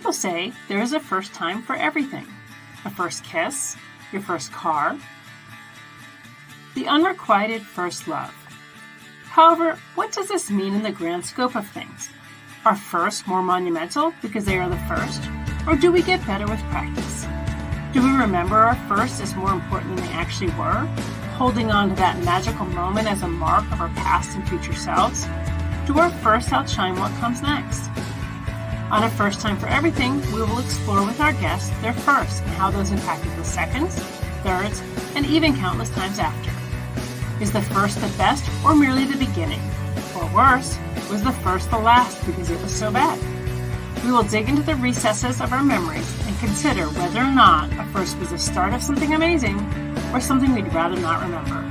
People say there is a first time for everything. A first kiss, your first car, the unrequited first love. However, what does this mean in the grand scope of things? Are firsts more monumental because they are the first, or do we get better with practice? Do we remember our firsts as more important than they actually were, holding on to that magical moment as a mark of our past and future selves? Do our firsts outshine what comes next? On A First Time for Everything, we will explore with our guests their firsts and how those impacted the seconds, thirds, and even countless times after. Is the first the best or merely the beginning? Or worse, was the first the last because it was so bad? We will dig into the recesses of our memories and consider whether or not a first was the start of something amazing or something we'd rather not remember.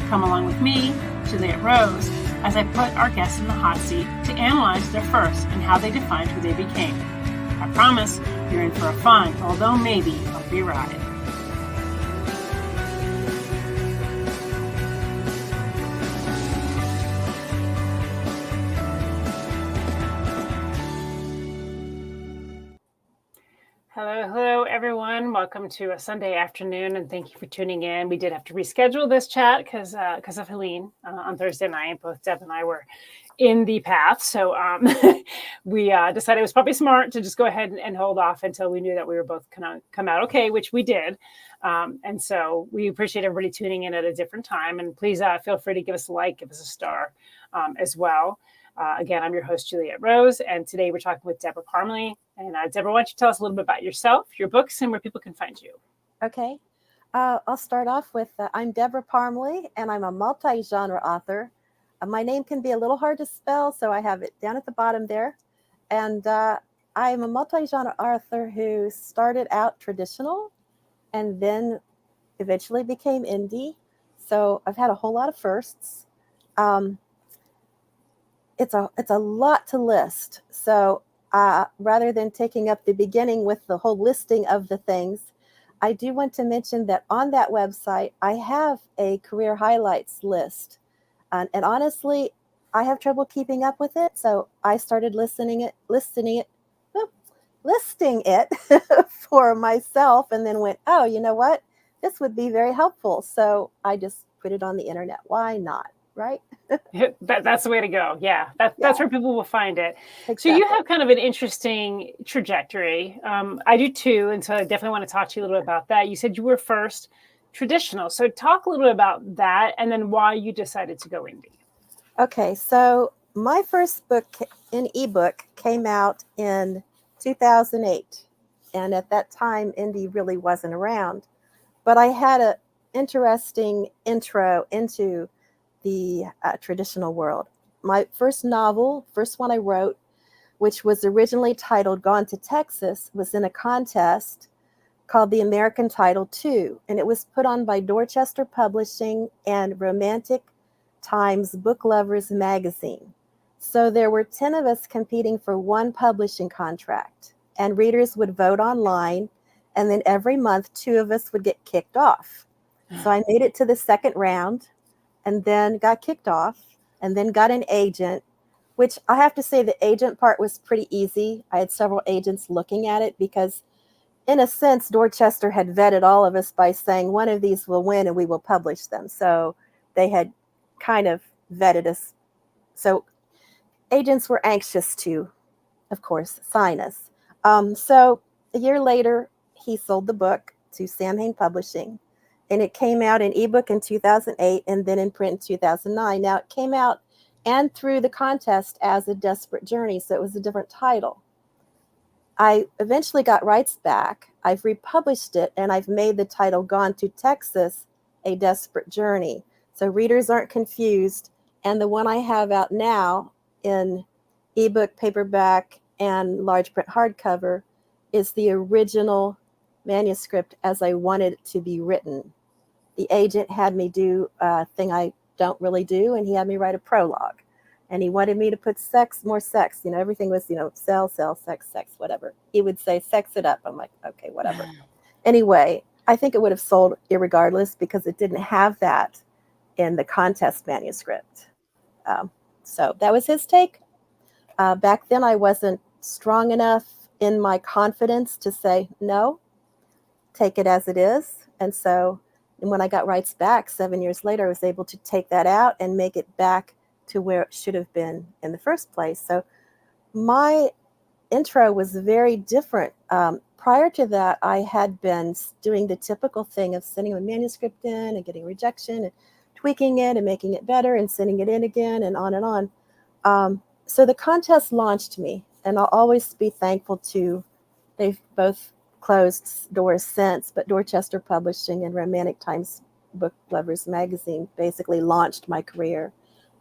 Come along with me, Juliet Rose, as I put our guests in the hot seat to analyze their firsts and how they defined who they became. I promise you're in for a fun, although maybe bumpy ride. Hello, everyone. Welcome to a Sunday afternoon, and thank you for tuning in. We did have to reschedule this chat because of Helene on Thursday night. Both Deb and I were in the path, so we decided it was probably smart to just go ahead and hold off until we knew that we were both going to come out okay, which we did. And so we appreciate everybody tuning in at a different time. And please feel free to give us a like, give us a star as well. Again, I'm your host, Juliet Rose, and today we're talking with Debra Parmley. And Debra, why don't you tell us a little bit about yourself, your books, and where people can find you? Okay. I'll start off with, I'm Debra Parmley, and I'm a multi-genre author. My name can be a little hard to spell, so I have it down at the bottom there. And I'm a multi-genre author who started out traditional and then eventually became indie. So I've had a whole lot of firsts. It's a lot to list. So rather than taking up the beginning with the whole listing of the things, I do want to mention that on that website, I have a career highlights list. And honestly, I have trouble keeping up with it. So I started listing it for myself and then went, oh, you know what? This would be very helpful. So I just put it on the internet. Why not? Right? That's the way to go. Yeah, that's where people will find it. Exactly. So you have kind of an interesting trajectory. I do too. And so I definitely want to talk to you a little bit about that. You said you were first traditional. So talk a little bit about that and then why you decided to go indie. Okay. So my first book in ebook came out in 2008. And at that time, indie really wasn't around. But I had an interesting intro into the traditional world. My first novel, first one I wrote, which was originally titled Gone to Texas, was in a contest called the American Title II, and it was put on by Dorchester Publishing and Romantic Times Book Lovers magazine. So there were 10 of us competing for one publishing contract, and readers would vote online, and then every month 2 of us would get kicked off. So I made it to the second round, and then got kicked off, and then got an agent, which I have to say the agent part was pretty easy. I had several agents looking at it because, in a sense, Dorchester had vetted all of us by saying one of these will win and we will publish them. So they had kind of vetted us. So agents were anxious to, of course, sign us. So a year later, he sold the book to Sam Hain Publishing. And it came out in ebook in 2008 and then in print in 2009. Now, it came out and through the contest as A Desperate Journey, so it was a different title. I eventually got rights back. I've republished it, and I've made the title Gone to Texas, A Desperate Journey. So readers aren't confused. And the one I have out now in ebook, paperback, and large print hardcover is the original manuscript as I wanted it to be written. The agent had me do a thing I don't really do, and he had me write a prologue. And he wanted me to put more sex. Everything was, sell, sex, whatever. He would say, sex it up. I'm like, okay, whatever. Anyway, I think it would have sold irregardless because it didn't have that in the contest manuscript. So that was his take. Back then, I wasn't strong enough in my confidence to say, no, take it as it is. And so when I got rights back 7 years later, I was able to take that out and make it back to where it should have been in the first place. So my intro was very different. Prior to that, I had been doing the typical thing of sending a manuscript in and getting rejection and tweaking it and making it better and sending it in again and on and on. So the contest launched me, and I'll always be thankful to, they've both closed doors since, but Dorchester Publishing and Romantic Times Book Lovers Magazine basically launched my career.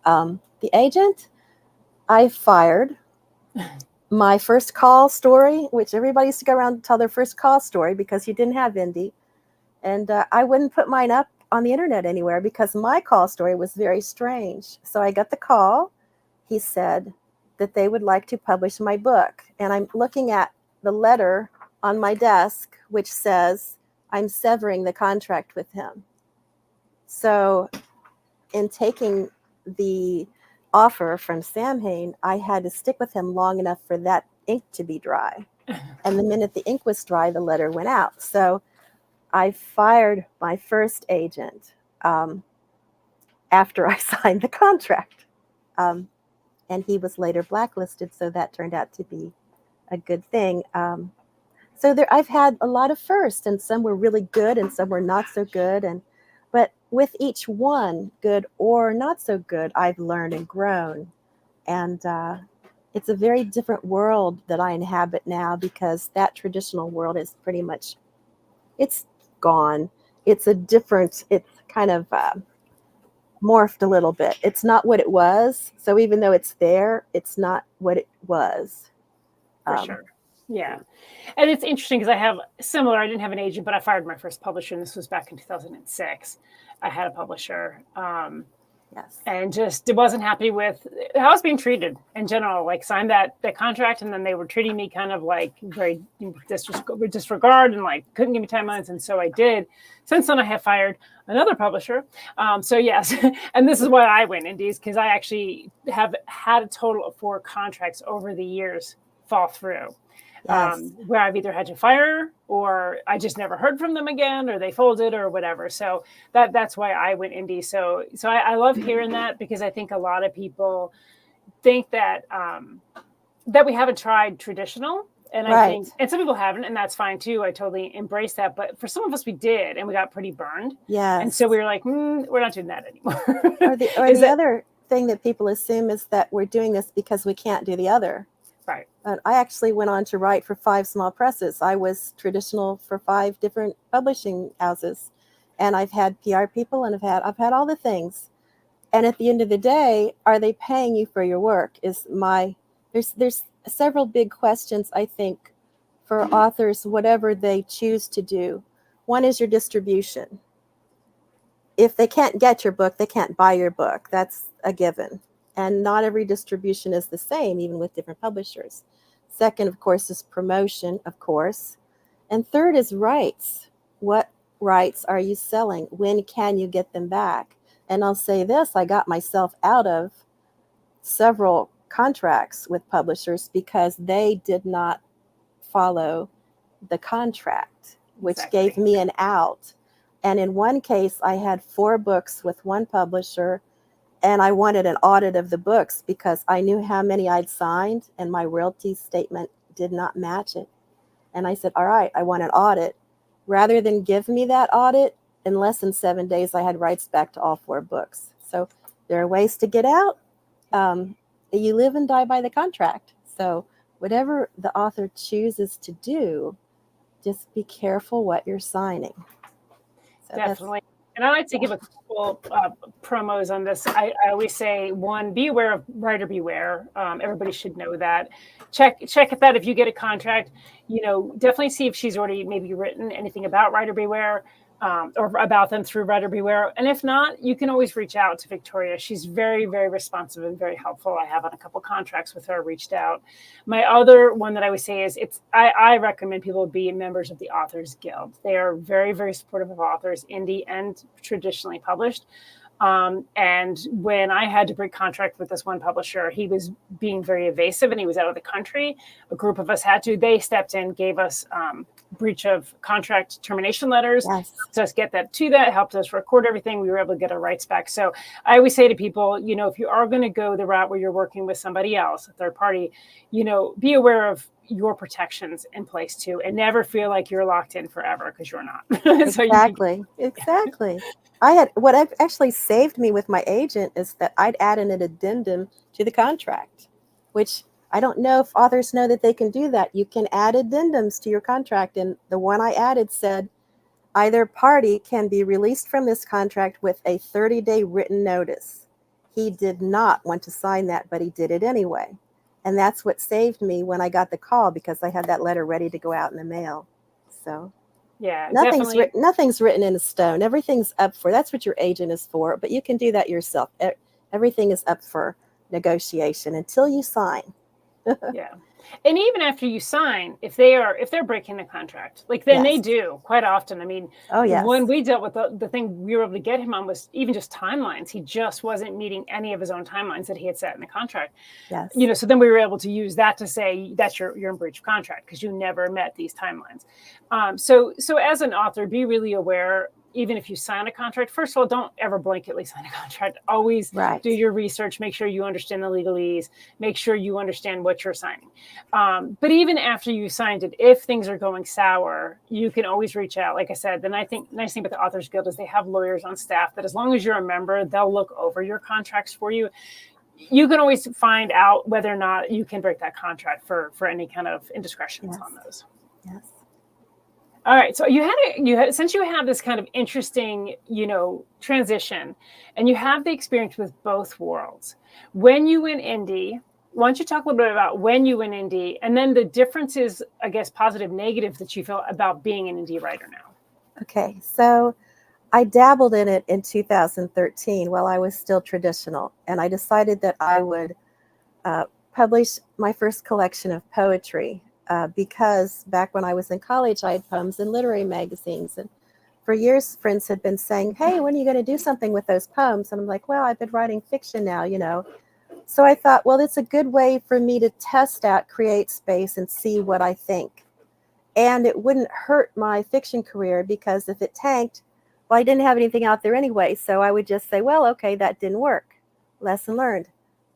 The agent I fired, my first call story, which everybody used to go around and tell their first call story because you didn't have indie. And I wouldn't put mine up on the internet anywhere because my call story was very strange. So I got the call. He said that they would like to publish my book. And I'm looking at the letter on my desk, which says I'm severing the contract with him. So in taking the offer from Samhain, I had to stick with him long enough for that ink to be dry. And the minute the ink was dry, the letter went out. So I fired my first agent after I signed the contract. And he was later blacklisted, so that turned out to be a good thing. So I've had a lot of firsts, and some were really good and some were not so good. But with each one, good or not so good, I've learned and grown. And it's a very different world that I inhabit now because that traditional world is pretty much, it's gone. It's kind of morphed a little bit. It's not what it was. So even though it's there, it's not what it was. For sure. Yeah. And it's interesting because I have similar, I didn't have an agent, but I fired my first publisher, and this was back in 2006. I had a publisher. Yes. And just wasn't happy with how I was being treated in general. Like signed that contract, and then they were treating me kind of like very disregard and like couldn't give me timelines. And so I did. Since then, I have fired another publisher. So yes, and this is why I went indies, because I actually have had a total of 4 contracts over the years fall through. Yes. Where I've either had to fire or I just never heard from them again, or they folded or whatever. So that's why I went indie. So I love hearing that, because I think a lot of people think that that we haven't tried traditional. And I think, and some people haven't, and that's fine too. I totally embrace that. But for some of us, we did, and we got pretty burned. Yes. And so we were like, we're not doing that anymore. Or the other thing that people assume is that we're doing this because we can't do the other. Right. I actually went on to write for 5 small presses. I was traditional for 5 different publishing houses, and I've had PR people, and I've had all the things. And at the end of the day, are they paying you for your work? There's several big questions, I think, for authors, whatever they choose to do. One is your distribution. If they can't get your book, they can't buy your book. That's a given. And not every distribution is the same, even with different publishers. Second, of course, is promotion, of course. And third is rights. What rights are you selling? When can you get them back? And I'll say this, I got myself out of several contracts with publishers because they did not follow the contract, which gave me an out. And in one case, I had 4 books with one publisher, and I wanted an audit of the books because I knew how many I'd signed, and my royalty statement did not match it. And I said, all right, I want an audit. Rather than give me that audit, in less than 7 days, I had rights back to all 4 books. So there are ways to get out. You live and die by the contract. So whatever the author chooses to do, just be careful what you're signing. So definitely. And I like to give a couple promos on this. I always say, 1, be aware of writer beware. Everybody should know that. Check that if you get a contract, definitely see if she's already maybe written anything about writer beware, or about them through writer beware. And if not, you can always reach out to Victoria. She's very, very responsive and very helpful. I have on a couple contracts with her, reached out. My other one that I would say is I recommend people be members of the Authors Guild. They are very, very supportive of authors, indie and traditionally published. And when I had to break contract with this one publisher, he was being very evasive and he was out of the country. A group of us had to. They stepped in, gave us breach of contract termination letters, helped us get that to that, helped us record everything. We were able to get our rights back. So I always say to people, if you are going to go the route where you're working with somebody else, a third party, be aware of your protections in place too, and never feel like you're locked in forever, because you're not. Exactly. What actually saved me with my agent is that I'd add an addendum to the contract, which I don't know if authors know that they can do that. You can add addendums to your contract, and the one I added said either party can be released from this contract with a 30-day written notice. He did not want to sign that, but he did it anyway. And that's what saved me when I got the call, because I had that letter ready to go out in the mail. So yeah, nothing's written in stone. Everything's up for, that's what your agent is for, but you can do that yourself. Everything is up for negotiation until you sign. Yeah. And even after you sign, if they're breaking the contract, then they do quite often. I mean, when we dealt with the thing we were able to get him on was even just timelines. He just wasn't meeting any of his own timelines that he had set in the contract. Yes. So then we were able to use that to say that you're in breach of contract because you never met these timelines. So as an author, be really aware. Even if you sign a contract, first of all, don't ever blanketly sign a contract. Always do your research. Make sure you understand the legalese. Make sure you understand what you're signing. But even after you signed it, if things are going sour, you can always reach out. Like I said, the nice thing about the Authors Guild is they have lawyers on staff that, as long as you're a member, they'll look over your contracts for you. You can always find out whether or not you can break that contract for any kind of indiscretions on those. Yes. All right. So since you have this kind of interesting, transition, and you have the experience with both worlds, when you went indie, why don't you talk a little bit about when you went indie, and then the differences, I guess, positive, negative, that you feel about being an indie writer now? Okay. So I dabbled in it in 2013 while I was still traditional, and I decided that I would publish my first collection of poetry. Because back when I was in college, I had poems in literary magazines. And for years, friends had been saying, hey, when are you going to do something with those poems? And I'm like, well, I've been writing fiction now, So I thought, well, it's a good way for me to test out Create Space and see what I think. And it wouldn't hurt my fiction career, because if it tanked, well, I didn't have anything out there anyway. So I would just say, well, okay, that didn't work. Lesson learned.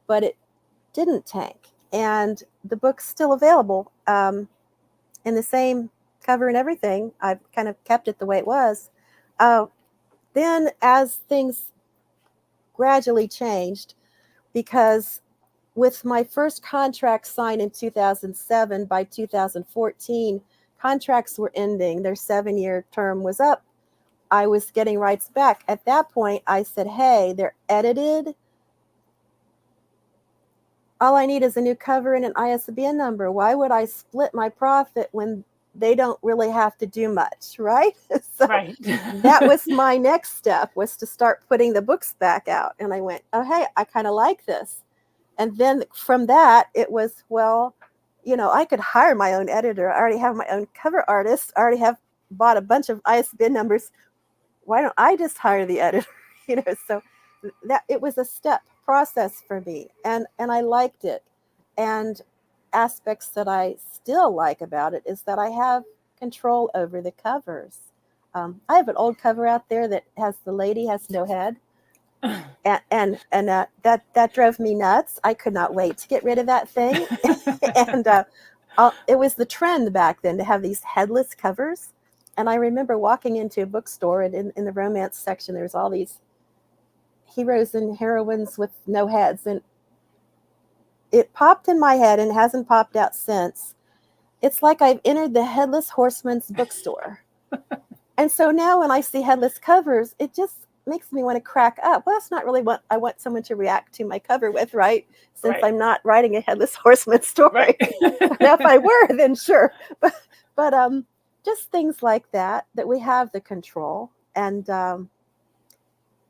But it didn't tank. And the book's still available in the same cover and everything. I've kind of kept it the way it was. Then as things gradually changed, because with my first contract signed in 2007, by 2014, contracts were ending. Their 7-year term was up. I was getting rights back. At that point, I said, hey, they're edited. All I need is a new cover and an ISBN number. Why would I split my profit when they don't really have to do much, right? So that was my next step, was to start putting the books back out. And I went, oh, hey, I kind of like this. And then from that, it was, well, I could hire my own editor. I already have my own cover artist. I already have bought a bunch of ISBN numbers. Why don't I just hire the editor? So that it was a step process for me, and I liked it. And aspects that I still like about it is that I have control over the covers. I have an old cover out there that has the lady has no head, and that drove me nuts. I could not wait to get rid of that thing. And it was the trend back then to have these headless covers. And I remember walking into a bookstore, and in the romance section, there's all these heroes and heroines with no heads, and it popped in my head and hasn't popped out since. It's like I've entered the Headless Horseman's bookstore. And so now when I see headless covers, it just makes me want to crack up. Well, that's not really what I want someone to react to my cover with, right? Since I'm not writing a Headless Horseman story. Now, if I were, then sure. But just things like that we have the control. And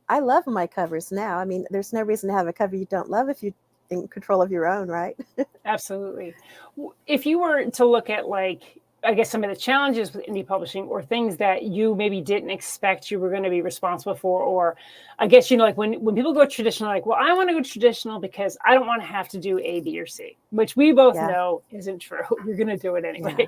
I love my covers now. I mean, there's no reason to have a cover you don't love if you're in control of your own, right? Absolutely. If you were to look at I guess, some of the challenges with indie publishing, or things that you maybe didn't expect you were going to be responsible for? Or I guess, like when people go traditional, like, well, I want to go traditional because I don't want to have to do A, B, or C, which we both know isn't true. You're going to do it anyway. Yeah.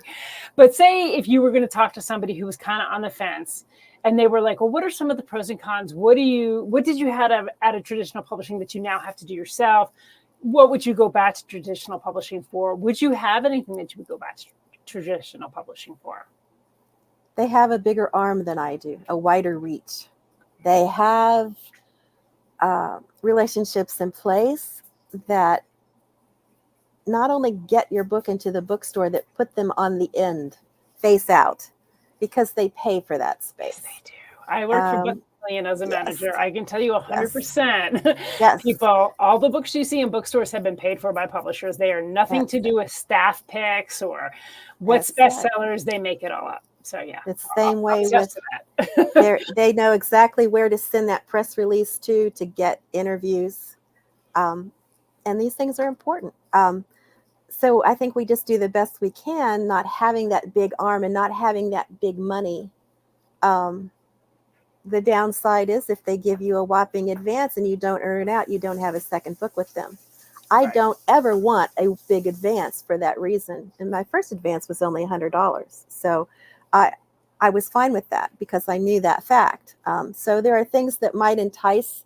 But say if you were going to talk to somebody who was kind of on the fence, and they were like, well, what are some of the pros and cons? What did you have out of traditional publishing that you now have to do yourself? What would you go back to traditional publishing for? Would you have anything that you would go back to traditional publishing for? They have a bigger arm than I do, a wider reach. They have relationships in place that not only get your book into the bookstore, that put them on the end, face out, because they pay for that space. Yes, they do. I work for Book Million as a manager. I can tell you 100%. Yes. People, all the books you see in bookstores have been paid for by publishers. They are nothing to do with staff picks or what's bestsellers. They make it all up. So yeah, it's the same way with they know exactly where to send that press release to get interviews, and these things are important. So I think we just do the best we can, not having that big arm and not having that big money. The downside is if they give you a whopping advance and you don't earn it out, you don't have a second book with them. I don't ever want a big advance for that reason. And my first advance was only $100. So I was fine with that because I knew that fact. So there are things that might entice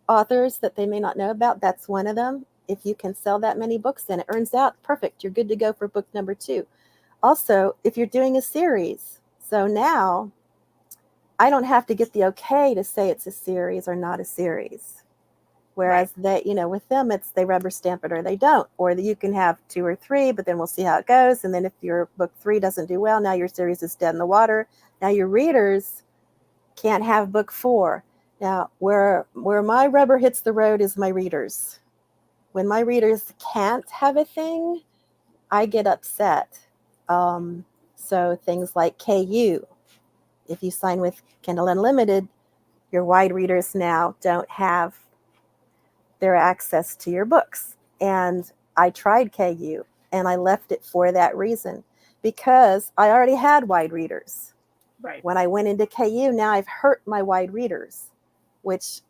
authors that they may not know about. That's one of them. If you can sell that many books and it earns out, perfect. You're good to go for book number 2. Also, if you're doing a series, so now I don't have to get the okay to say it's a series or not a series. Whereas they, with them, it's they rubber stamp it or they don't. Or you can have 2 or 3, but then we'll see how it goes. And then if your book 3 doesn't do well, now your series is dead in the water. Now your readers can't have book 4. Now, where my rubber hits the road is my readers. When my readers can't have a thing, I get upset. So things like KU, if you sign with Kindle Unlimited, your wide readers now don't have their access to your books. And I tried KU and I left it for that reason, because I already had wide readers. Right. When I went into KU, now I've hurt my wide readers, which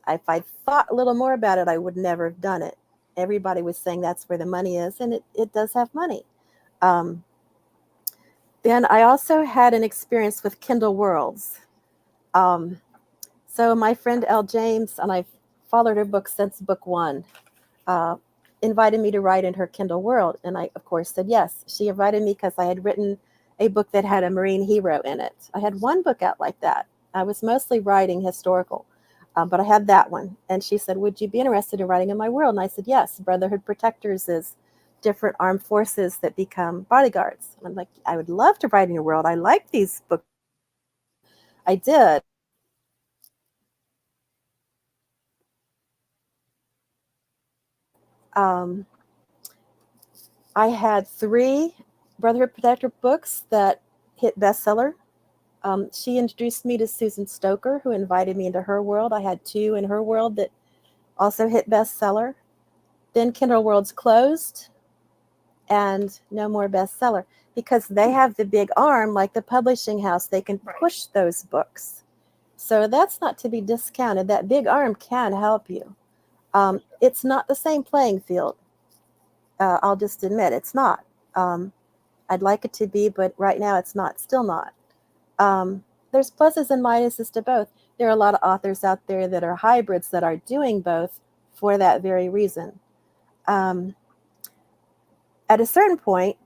if I thought a little more about it, I would never have done it. Everybody was saying that's where the money is, and it does have money. Then I also had an experience with Kindle Worlds. So my friend Elle James, and I've followed her book since book 1, invited me to write in her Kindle World. And I, of course, said yes. She invited me because I had written a book that had a Marine hero in it. I had one book out like that. I was mostly writing historical. But I had that one. And she said, would you be interested in writing in my world? And I said, yes. Brotherhood Protectors is different armed forces that become bodyguards. And I'm like, I would love to write in your world. I like these books. I did. I had 3 Brotherhood Protector books that hit bestseller. She introduced me to Susan Stoker, who invited me into her world. I had 2 in her world that also hit bestseller. Then Kindle Worlds closed and no more bestseller, because they have the big arm like the publishing house. They can push those books. So that's not to be discounted. That big arm can help you. It's not the same playing field. I'll just admit it's not. I'd like it to be, but right now it's not, still not. There's pluses and minuses to both. There are a lot of authors out there that are hybrids that are doing both for that very reason. At a certain point,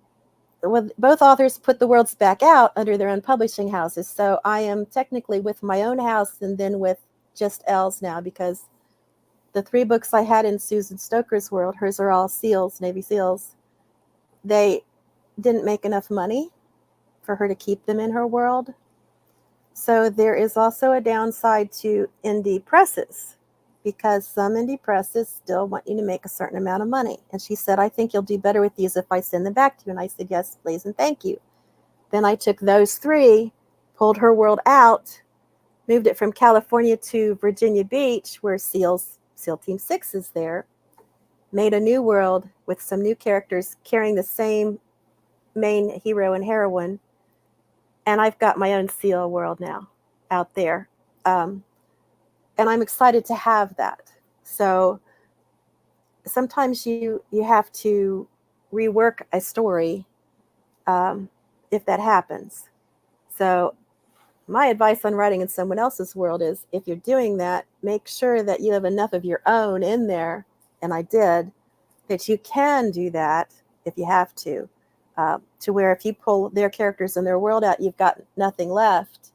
both authors put the worlds back out under their own publishing houses. So I am technically with my own house and then with just Elle's now, because the 3 books I had in Susan Stoker's world, hers are all SEALs, Navy SEALs, they didn't make enough money for her to keep them in her world. So there is also a downside to indie presses, because some indie presses still want you to make a certain amount of money. And she said, I think you'll do better with these if I send them back to you. And I said, yes, please, and thank you. Then I took those 3, pulled her world out, moved it from California to Virginia Beach, where SEAL Team 6 is there, made a new world with some new characters carrying the same main hero and heroine, and I've got my own seal world now out there. Um, and I'm excited to have that. So sometimes you have to rework a story if that happens. So my advice on writing in someone else's world is, if you're doing that, make sure that you have enough of your own in there, and I did, that you can do that if you have to where if you pull their characters and their world out, you've got nothing left.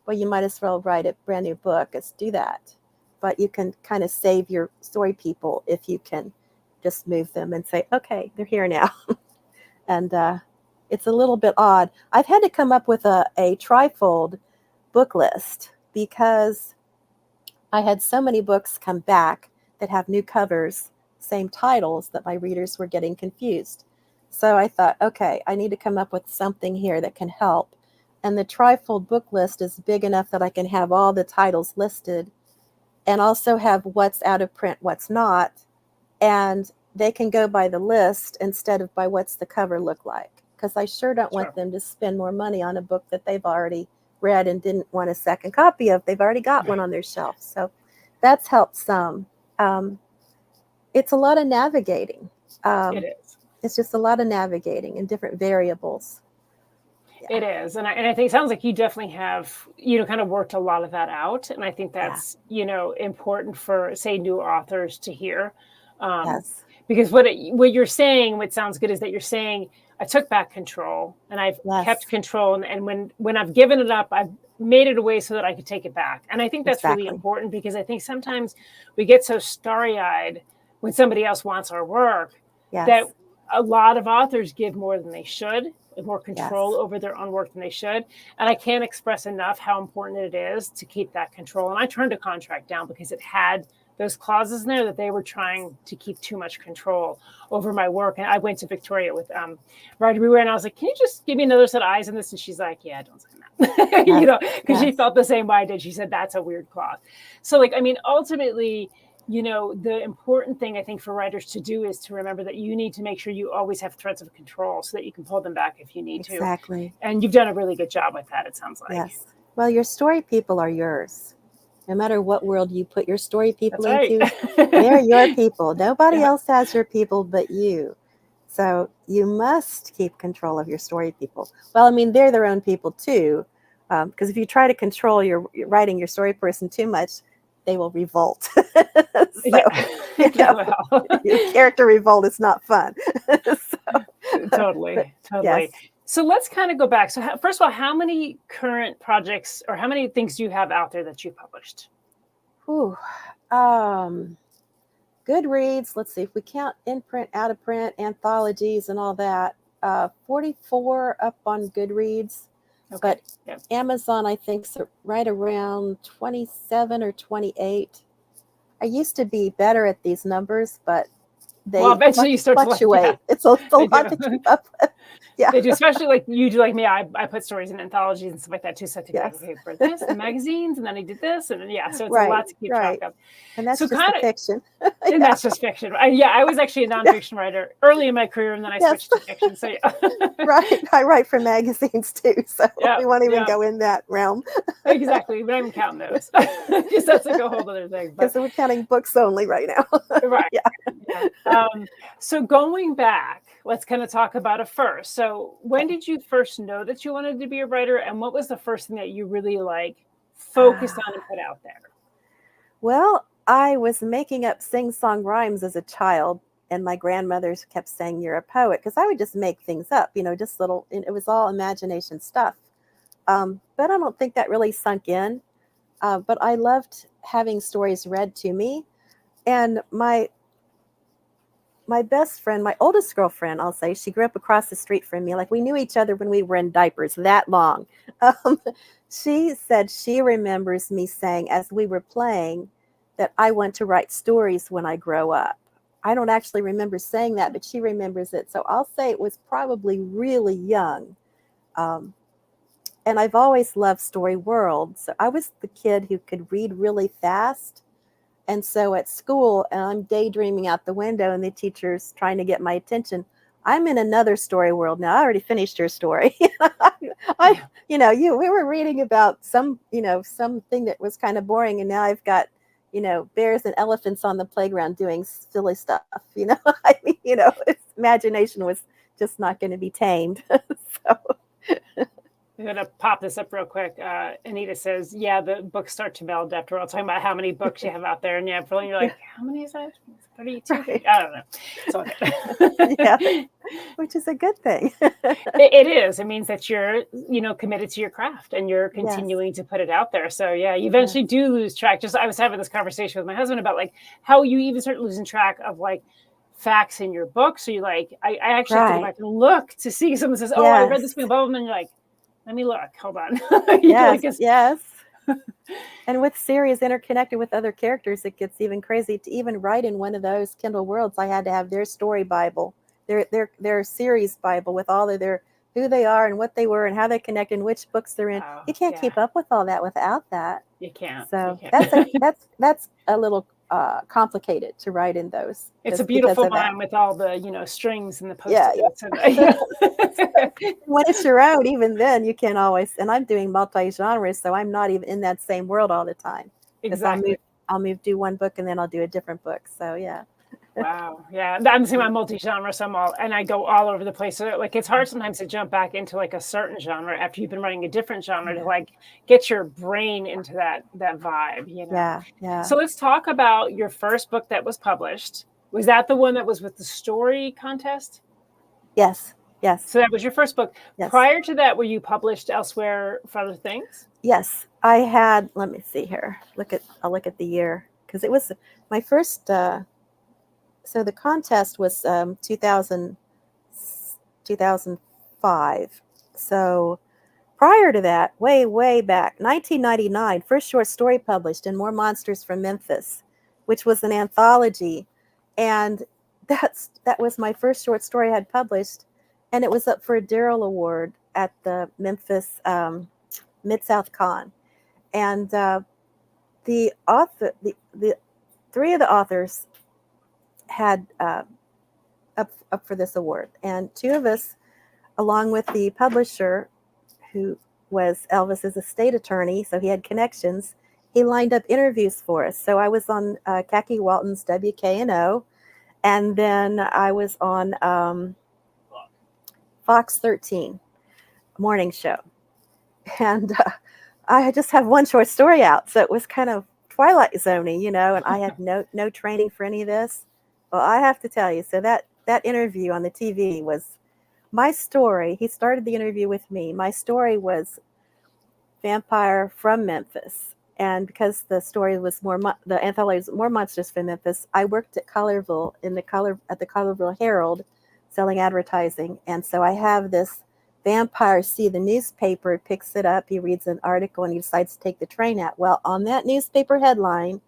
Well, you might as well write a brand new book as do that. But you can kind of save your story people if you can just move them and say, okay, they're here now. And it's a little bit odd. I've had to come up with a trifold book list because I had so many books come back that have new covers, same titles, that my readers were getting confused. So I thought, okay, I need to come up with something here that can help. And the trifold book list is big enough that I can have all the titles listed and also have what's out of print, what's not. And they can go by the list instead of by what's the cover look like. Because I sure don't want them to spend more money on a book that they've already read and didn't want a second copy of. They've already got one on their shelf. So that's helped some. It's a lot of navigating. It is. It's just a lot of navigating and different variables. Yeah. It is. And I think it sounds like you definitely have, kind of worked a lot of that out. And I think that's, important for, say, new authors to hear. Yes. Because what you're saying, what sounds good, is that you're saying, I took back control and I've kept control. And when I've given it up, I've made it away so that I could take it back. And I think that's really important, because I think sometimes we get so starry-eyed when somebody else wants our work that a lot of authors give more than they should, more control over their own work than they should. And I can't express enough how important it is to keep that control. And I turned a contract down because it had those clauses in there that they were trying to keep too much control over my work. And I went to Victoria with Writer Beware, and I was like, can you just give me another set of eyes on this? And she's like, yeah, don't sign that. Because she felt the same way I did. She said, that's a weird clause. So ultimately, the important thing I think for writers to do is to remember that you need to make sure you always have threads of control so that you can pull them back if you need to. Exactly. And you've done a really good job with that, it sounds like. Yes. Well, your story people are yours. No matter what world you put your story people into, they're your people. Nobody else has your people but you. So you must keep control of your story people. Well, I mean, they're their own people too. Because if you try to control your writing your story person too much, they will revolt. Your character revolt is not fun. Totally. Yes. So let's kind of go back. So first of all, how many current projects or how many things do you have out there that you published? Goodreads, let's see, if we count in print, out of print, anthologies and all that, 44 up on Goodreads. Okay. But Amazon, I think, is right around 27 or 28. I used to be better at these numbers, but they eventually you start fluctuate. To it's a lot to keep up with. Yeah. They do, especially like you do, like me. I put stories in anthologies and stuff like that too. So I think, okay, for this, the magazines, and then I did this, and then so it's a lot to keep track of. And that's just fiction. And that's just fiction. I was actually a nonfiction writer early in my career, and then I switched to fiction. So right, I write for magazines too, so we won't even go in that realm. Exactly, but I'm counting those. Because that's like a whole other thing. Because we're counting books only right now. Right. So going back, let's kind of talk about it first. So when did you first know that you wanted to be a writer, and what was the first thing that you really focused on and put out there? Well, I was making up sing-song rhymes as a child, and my grandmothers kept saying, you're a poet, because I would just make things up, just little, it was all imagination stuff. But I don't think that really sunk in. But I loved having stories read to me. And my best friend, my oldest girlfriend, I'll say, she grew up across the street from me. Like, we knew each other when we were in diapers that long. She said she remembers me saying as we were playing that I want to write stories when I grow up. I don't actually remember saying that, but she remembers it. So I'll say it was probably really young. And I've always loved story world. So I was the kid who could read really fast. And so at school, I'm daydreaming out the window and the teacher's trying to get my attention. I'm in another story world now. I already finished your story. We were reading about something that was kind of boring, and now I've got, bears and elephants on the playground doing silly stuff. I mean, its imagination was just not going to be tamed. So. I'm going to pop this up real quick. Anita says, yeah, the books start to meld after all. Talking about how many books you have out there. And yeah, you're like, how many is that? 32? Right. I don't know. It's all good. Yeah, which is a good thing. It is. It means that you're, committed to your craft and you're continuing to put it out there. So yeah, you eventually do lose track. I was having this conversation with my husband about like how you even start losing track of like facts in your book. So you're like, I actually have to go back and look to see. Someone says, I read this book, and then you're like, let me look. Hold on. Yes. And with series interconnected with other characters, it gets even crazy. To even write in one of those Kindle worlds, I had to have their story Bible, their series Bible with all of their who they are and what they were and how they connect and which books they're in. You can't keep up with all that without that. You can't. So you can't. that's a little complicated to write in those. It's a beautiful one with all the strings and the post-it notes. When it's your own, even then you can't always. And I'm doing multi-genre, so I'm not even in that same world all the time. Exactly. I'll do one book and then I'll do a different book. So yeah. Wow. Yeah. I'm seeing my multi-genre, and I go all over the place. So like, it's hard sometimes to jump back into like a certain genre after you've been writing a different genre to like get your brain into that vibe, Yeah. So let's talk about your first book that was published. Was that the one that was with the story contest? Yes. So that was your first book. Yes. Prior to that, were you published elsewhere for other things? Yes. I had, let me see here. I'll look at the year, because it was my first so the contest was 2005. So prior to that, way back, 1999, first short story published in More Monsters from Memphis, which was an anthology. And that was my first short story I had published. And it was up for a Darrell Award at the Memphis Mid-South Con. And the three of the authors had up for this award, and two of us, along with the publisher, who was Elvis's estate attorney, so he had connections, he lined up interviews for us. So I was on Khaki Walton's WKNO, and then I was on Fox 13 morning show, and I just had one short story out, so it was kind of Twilight Zone-y, and I had no training for any of this. Well, I have to tell you, so that interview on the TV was my story. He started the interview with me. My story was Vampire from Memphis. And because the story was the anthology was More Monsters from Memphis, I worked at Collierville at the Collierville Herald selling advertising. And so I have this vampire see the newspaper, picks it up, he reads an article, and he decides to take the train out. Well, on that newspaper headline,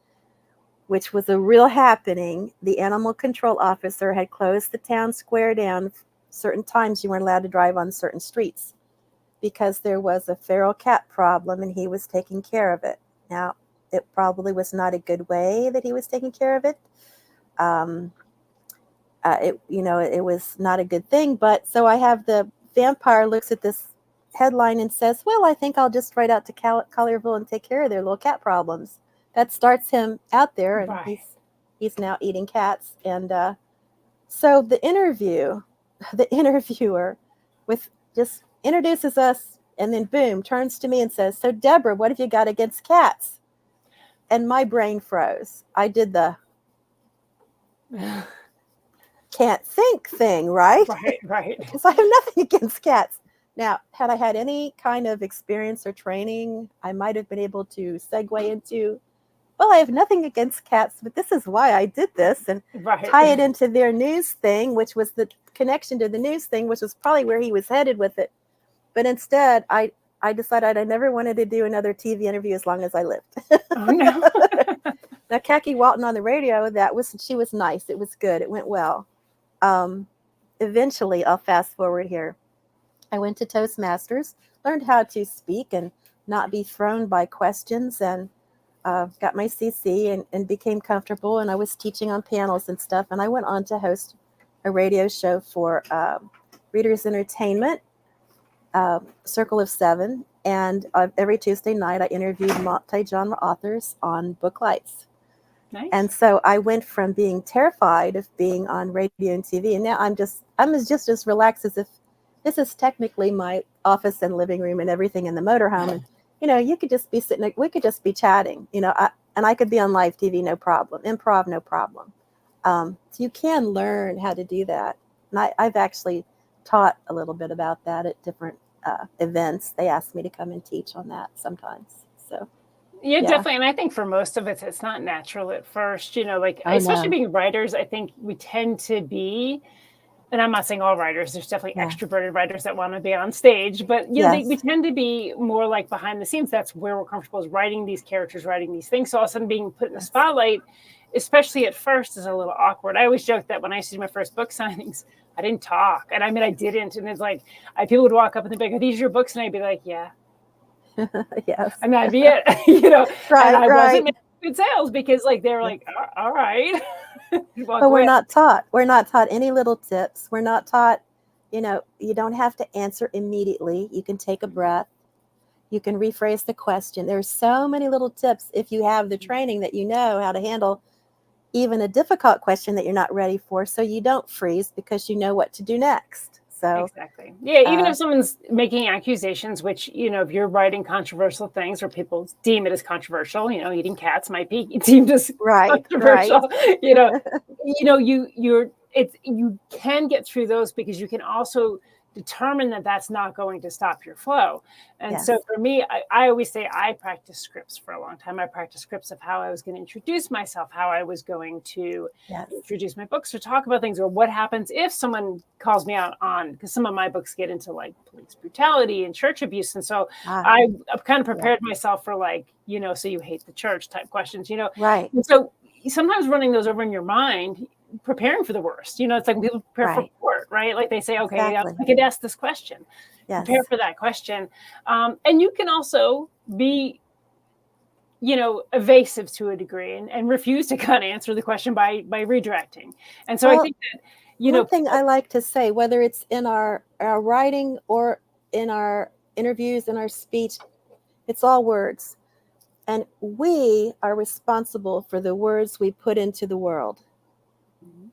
which was a real happening, the animal control officer had closed the town square down. Certain times you weren't allowed to drive on certain streets because there was a feral cat problem, and he was taking care of it. Now, it probably was not a good way that he was taking care of it. It was not a good thing. But so I have the vampire looks at this headline and says, well, I think I'll just ride out to Collierville and take care of their little cat problems. That starts him out there, and he's now eating cats. And so the interviewer just introduces us, and then boom, turns to me and says, so Deborah, what have you got against cats? And my brain froze. I did the can't think thing, right? Right. Because I have nothing against cats. Now, had I had any kind of experience or training, I might have been able to segue into, well, I have nothing against cats, but this is why I did this, and tie it into their news thing, which was the connection to the news thing, which was probably where he was headed with it. But instead, I decided I never wanted to do another TV interview as long as I lived. Oh, no. Now, Khaki Walton on the radio, she was nice. It was good. It went well. Eventually, I'll fast forward here. I went to Toastmasters, learned how to speak and not be thrown by questions, and got my CC and became comfortable. And I was teaching on panels and stuff. And I went on to host a radio show for Readers Entertainment, Circle of Seven. And every Tuesday night, I interviewed multi-genre authors on book lights. Nice. And so I went from being terrified of being on radio and TV, and now I'm just as relaxed as if this is technically my office and living room and everything in the motorhome. And you could just be sitting, we could just be chatting, and I could be on live TV, no problem. Improv, no problem. So you can learn how to do that. And I've actually taught a little bit about that at different events. They ask me to come and teach on that sometimes. So. Yeah, definitely. And I think for most of it, it's not natural at first, especially being writers, I think we tend to be, and I'm not saying all writers, there's definitely extroverted writers that want to be on stage, but we tend to be more like behind the scenes. That's where we're comfortable, is writing these characters, writing these things. So all of a sudden being put in the spotlight, especially at first, is a little awkward. I always joke that when I used to do my first book signings, I didn't talk. And I mean, I didn't. And it's like, people would walk up and they'd be like, "Are these your books?" And I'd be like, "Yeah." Yes. And that'd be it, Right, and I wasn't making good sales because they were like, all right. But we're not taught. We're not taught any little tips. We're not taught, you don't have to answer immediately. You can take a breath. You can rephrase the question. There's so many little tips if you have the training that you know how to handle even a difficult question that you're not ready for, so you don't freeze because you know what to do next. So exactly. Yeah. Even if someone's making accusations, which, if you're writing controversial things or people deem it as controversial, eating cats might be deemed as controversial, you can get through those because you can also determine that that's not going to stop your flow. And so for me, I always say I practiced scripts for a long time. I practiced scripts of how I was going to introduce myself, how I was going to introduce my books or talk about things, or what happens if someone calls me out on, because some of my books get into police brutality and church abuse. And so I've kind of prepared myself for so you hate the church type questions, Right. And so sometimes running those over in your mind, preparing for the worst, it's like people prepare for court, right? They say, okay, I could ask this question, prepare for that question. And you can also be, evasive to a degree and refuse to kind of answer the question by redirecting. And so I think that, one thing I like to say, whether it's in our writing or in our interviews, in our speech, it's all words. And we are responsible for the words we put into the world.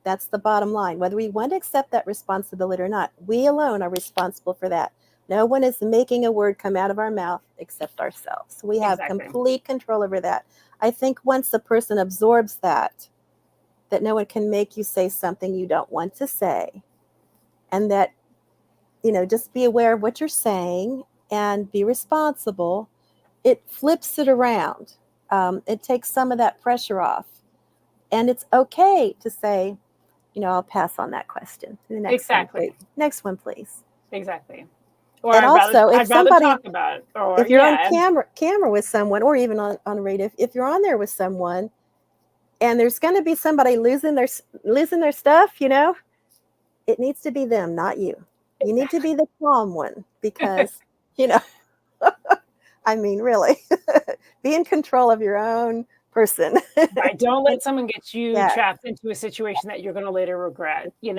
That's the bottom line. Whether we want to accept that responsibility or not, we alone are responsible for that. No one is making a word come out of our mouth except ourselves. We have complete control over that. I think once a person absorbs that no one can make you say something you don't want to say, and that, just be aware of what you're saying and be responsible, it flips it around. It takes some of that pressure off. And it's okay to say, I'll pass on that question. The next one, please. Next one, please. Exactly. Or and also, if somebody, talk about it, or, if you're on camera with someone, or even on radio, if you're on there with someone, and there's going to be somebody losing their stuff, it needs to be them, not you. You need to be the calm one because, I mean, really, be in control of your own person. Right. Don't let someone get you trapped into a situation that you're going to later regret. You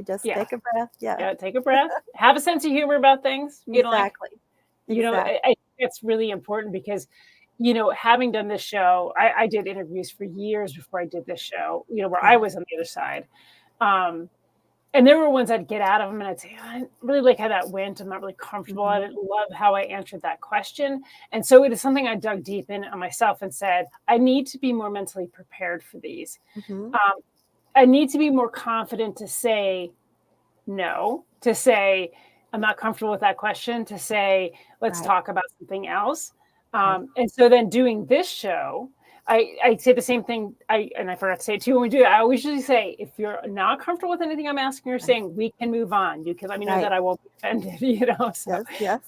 just take a breath. Yeah. Take a breath. Have a sense of humor about things. Exactly. I think it's really important because, having done this show, I did interviews for years before I did this show, where I was on the other side. And there were ones I'd get out of them and I'd say, I didn't really like how that went. I'm not really comfortable. I didn't love how I answered that question. And so it is something I dug deep in on myself and said, I need to be more mentally prepared for these. I need to be more confident to say no, to say, I'm not comfortable with that question, to say, let's talk about something else. And so then doing this show, I say the same thing. And I forgot to say it too when we do it. I always usually say, if you're not comfortable with anything I'm asking or saying, we can move on. You can let me know that I won't be offended. So. Yes.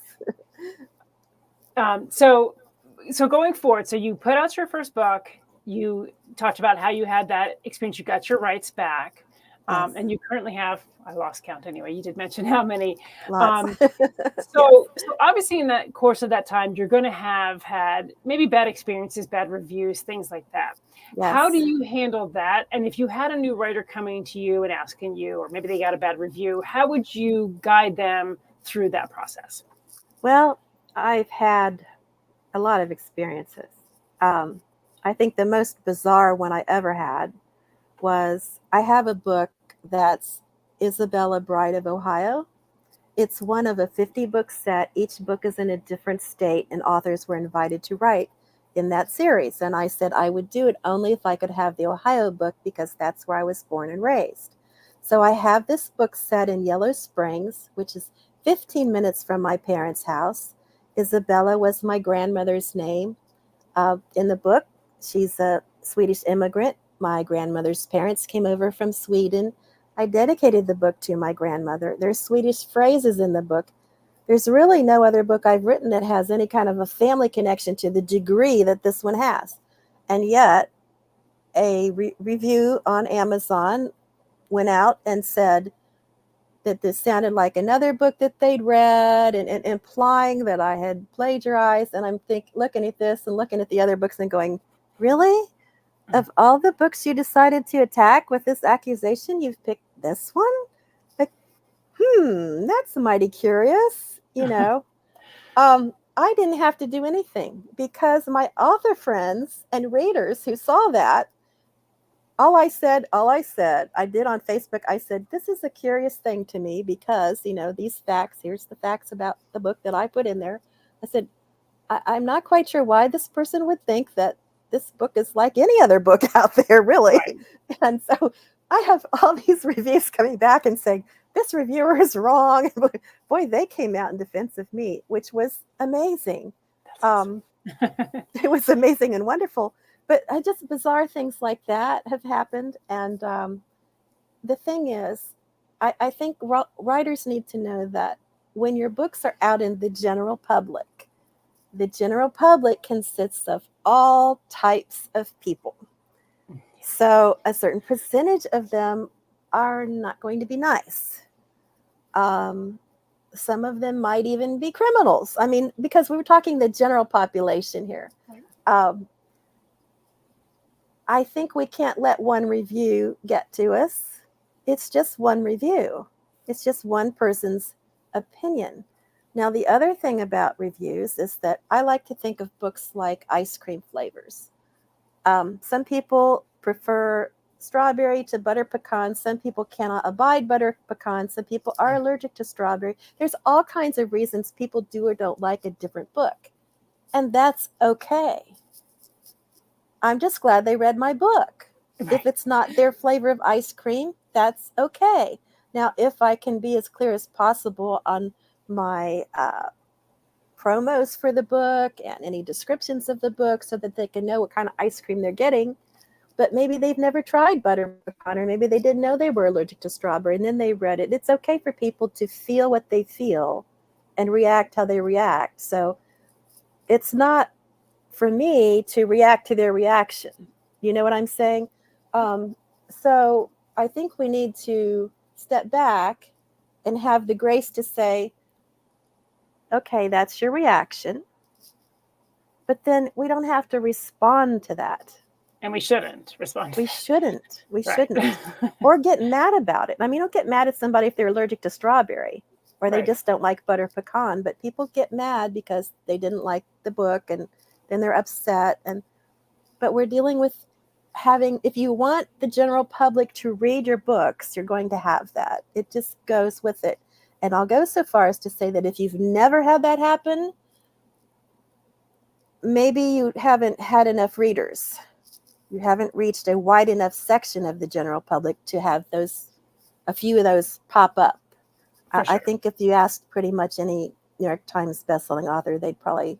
So going forward, so you put out your first book. You talked about how you had that experience. You got your rights back, and you currently have. I lost count anyway. You did mention how many. So obviously in that course of that time, you're going to have had maybe bad experiences, bad reviews, things like that. How do Yes. you handle that? And if you had a new writer coming to you and asking you, or maybe they got a bad review, how would you guide them through that process? Well, I've had a lot of experiences. Um, I think the most bizarre one I ever had was I have a book that's Isabella Bride of Ohio. It's one of a 50-book set. Each book is in a different state, and authors were invited to write in that series. And I said I would do it only if I could have the Ohio book because that's where I was born and raised. So I have this book set in Yellow Springs, which is 15 minutes from my parents' house. Isabella was my grandmother's name. In the book, she's a Swedish immigrant. My grandmother's parents came over from Sweden. I dedicated the book to my grandmother. There's Swedish phrases in the book. There's really no other book I've written that has any kind of a family connection to the degree that this one has. And yet, a review on Amazon went out and said that this sounded like another book that they'd read and implying that I had plagiarized. And I'm looking at this and looking at the other books and going, really? Of all the books you decided to attack with this accusation, you've picked this one? Like, that's mighty curious, I didn't have to do anything because my author friends and readers who saw that, all I did on Facebook, I said, this is a curious thing to me because, these facts, here's the facts about the book that I put in there. I said, I'm not quite sure why this person would think that this book is like any other book out there, really. Right. And so I have all these reviews coming back and saying, this reviewer is wrong. Boy, they came out in defense of me, which was amazing. It was amazing and wonderful. But just bizarre things like that have happened. And the thing is, I think writers need to know that when your books are out in the general public consists of all types of people. So a certain percentage of them are not going to be nice. Some of them might even be criminals. I mean, because we were talking the general population here. I think we can't let one review get to us. It's just one review. It's just one person's opinion. Now, the other thing about reviews is that I like to think of books like ice cream flavors. Some people prefer strawberry to butter pecan. Some people cannot abide butter pecan. Some people are allergic to strawberry. There's all kinds of reasons people do or don't like a different book. And that's okay. I'm just glad they read my book. Right. If it's not their flavor of ice cream, that's okay. Now, if I can be as clear as possible on my promos for the book and any descriptions of the book so that they can know what kind of ice cream they're getting, but maybe they've never tried butter pecan, or maybe they didn't know they were allergic to strawberry and then they read it. It's okay for people to feel what they feel and react how they react. So it's not for me to react to their reaction. You know what I'm saying? So I think we need to step back and have the grace to say, okay, that's your reaction. But then we don't have to respond to that. And we shouldn't respond. We shouldn't. Or get mad about it. I mean, don't get mad at somebody if they're allergic to strawberry or they just don't like butter pecan. But people get mad because they didn't like the book and then they're upset. But we're dealing with if you want the general public to read your books, you're going to have that. It just goes with it. And I'll go so far as to say that if you've never had that happen, maybe you haven't had enough readers. You haven't reached a wide enough section of the general public to have a few of those pop up. Sure. I think if you asked pretty much any New York Times bestselling author, they'd probably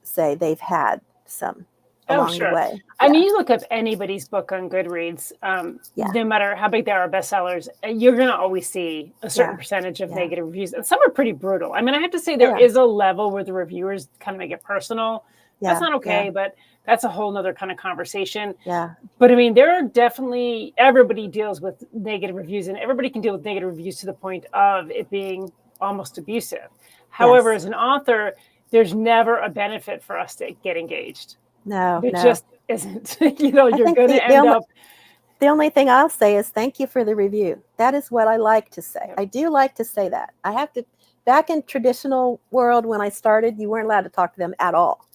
say they've had some along the way. I mean, you look up anybody's book on Goodreads, no matter how big they are bestsellers, you're going to always see a certain percentage of negative reviews. And some are pretty brutal. I mean, I have to say there is a level where the reviewers kind of make it personal. That's not okay, but that's a whole nother kind of conversation. Yeah. But I mean, there are definitely, everybody deals with negative reviews and everybody can deal with negative reviews to the point of it being almost abusive. However, as an author, there's never a benefit for us to get engaged. No, It just isn't. You're I think going to end up. the only thing I'll say is thank you for the review. That is what I like to say. Yep. I do like to say that. I have to, back in traditional world when I started, you weren't allowed to talk to them at all.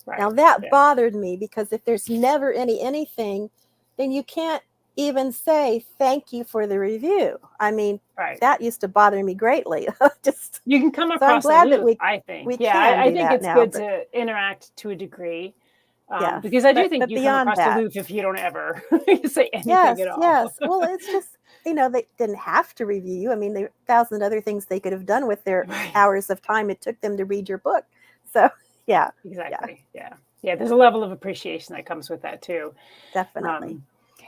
Right. Now that bothered me because if there's never anything, then you can't even say thank you for the review. I mean, that used to bother me greatly. Just you can come so across I'm glad aloof, that we I think. we Yeah, can I do think that it's now, good but to interact to a degree. yes, Because I do think but you come beyond across that, aloof if you don't ever say anything yes, at all. yes. Well, it's just they didn't have to review you. I mean, there are 1,000 other things they could have done with their hours of time it took them to read your book. So yeah, exactly. Yeah. There's a level of appreciation that comes with that too. Definitely.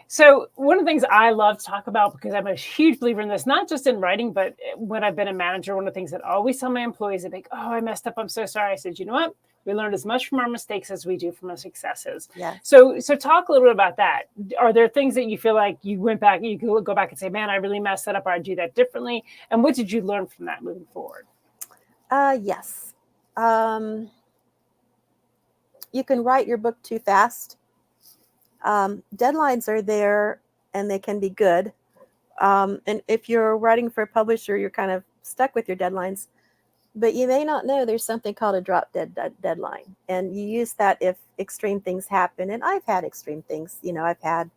So one of the things I love to talk about, because I'm a huge believer in this, not just in writing, but when I've been a manager, one of the things that I always tell my employees, they think, oh, I messed up, I'm so sorry. I said, you know what? We learned as much from our mistakes as we do from our successes. Yes. So talk a little bit about that. Are there things that you feel like you went back, you could go back and say, man, I really messed that up, or I'd do that differently? And what did you learn from that moving forward? Yes. You can write your book too fast. Deadlines are there and they can be good. And if you're writing for a publisher, you're kind of stuck with your deadlines. But you may not know there's something called a drop dead deadline. And you use that if extreme things happen. And I've had extreme things. I've had,